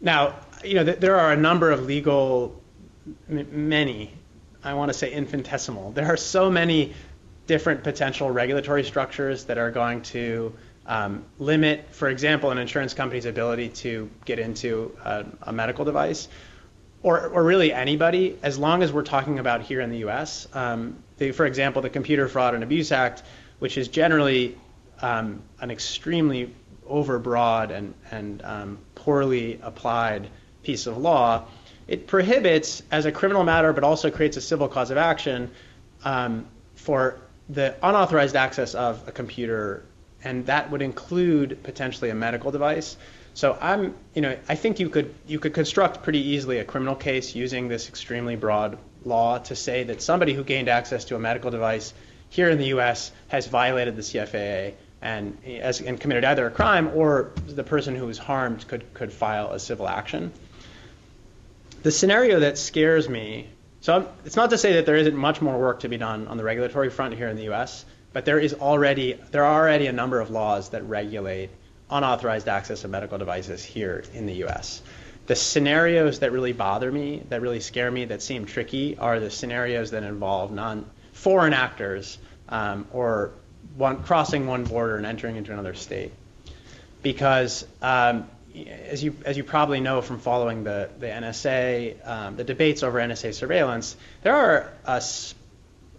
Now, there are a number of legal, many, I want to say infinitesimal. There are so many different potential regulatory structures that are going to limit, for example, an insurance company's ability to get into a medical device, or really anybody, as long as we're talking about here in the U.S. For example, the Computer Fraud and Abuse Act, which is generally an extremely overbroad and poorly applied piece of law, it prohibits, as a criminal matter, but also creates a civil cause of action for the unauthorized access of a computer, and that would include potentially a medical device. So I think you could construct pretty easily a criminal case using this extremely broad law to say that somebody who gained access to a medical device here in the U.S. has violated the CFAA and committed either a crime, or the person who was harmed could file a civil action. The scenario that scares me, so it's not to say that there isn't much more work to be done on the regulatory front here in the U.S., but there are already a number of laws that regulate unauthorized access of medical devices here in the U.S. The scenarios that really bother me, that really scare me, that seem tricky, are the scenarios that involve foreign actors or crossing one border and entering into another state. Because as you probably know from following the NSA, the debates over NSA surveillance, there are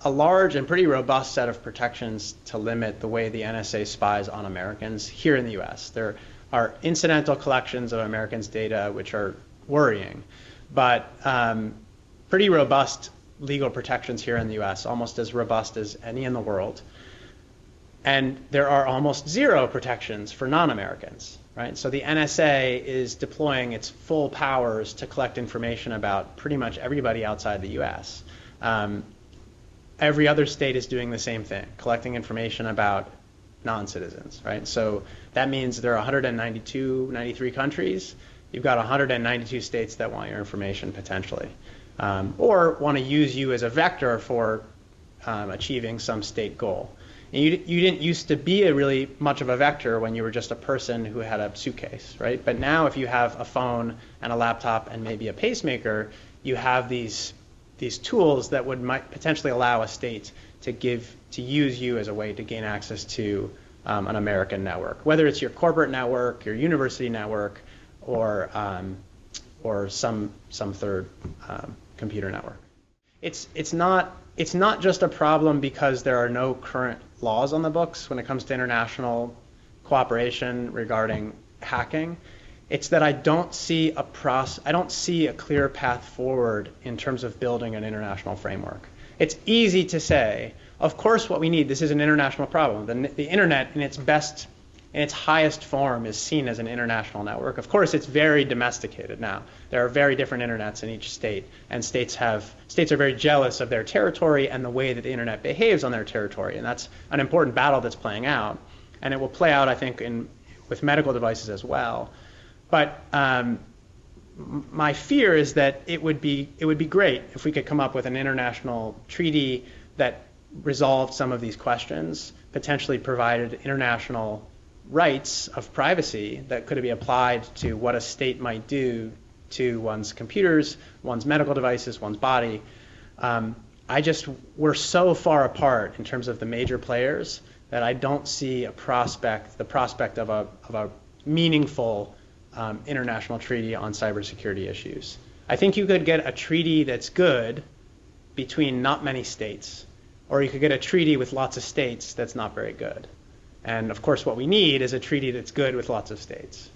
a large and pretty robust set of protections to limit the way the NSA spies on Americans here in the U.S. There are incidental collections of Americans' data, which are worrying, but pretty robust legal protections here in the U.S., almost as robust as any in the world. And there are almost zero protections for non-Americans, right? So the NSA is deploying its full powers to collect information about pretty much everybody outside the U.S. Every other state is doing the same thing, collecting information about non-citizens, right? So that means there are 192, 93 countries. You've got 192 states that want your information potentially, or want to use you as a vector for achieving some state goal. And you didn't used to be really much of a vector when you were just a person who had a suitcase, right? But now if you have a phone and a laptop and maybe a pacemaker, you have these tools that might potentially allow a state to use you as a way to gain access to an American network, whether it's your corporate network, your university network, or some third computer network. It's not just a problem because there are no current laws on the books when it comes to international cooperation regarding hacking. It's that I don't see a clear path forward in terms of building an international framework. It's easy to say, of course, what we need, this is an international problem. The internet in its highest form is seen as an international network. Of course, it's very domesticated now. There are very different internets in each state, and states are very jealous of their territory and the way that the internet behaves on their territory, and that's an important battle that's playing out, and it will play out, I think, with medical devices as well. But my fear is that it would be great if we could come up with an international treaty that resolved some of these questions, potentially provided international rights of privacy that could be applied to what a state might do to one's computers, one's medical devices, one's body. We're so far apart in terms of the major players that I don't see the prospect of a meaningful international treaty on cybersecurity issues. I think you could get a treaty that's good between not many states, or you could get a treaty with lots of states that's not very good. And of course, what we need is a treaty that's good with lots of states.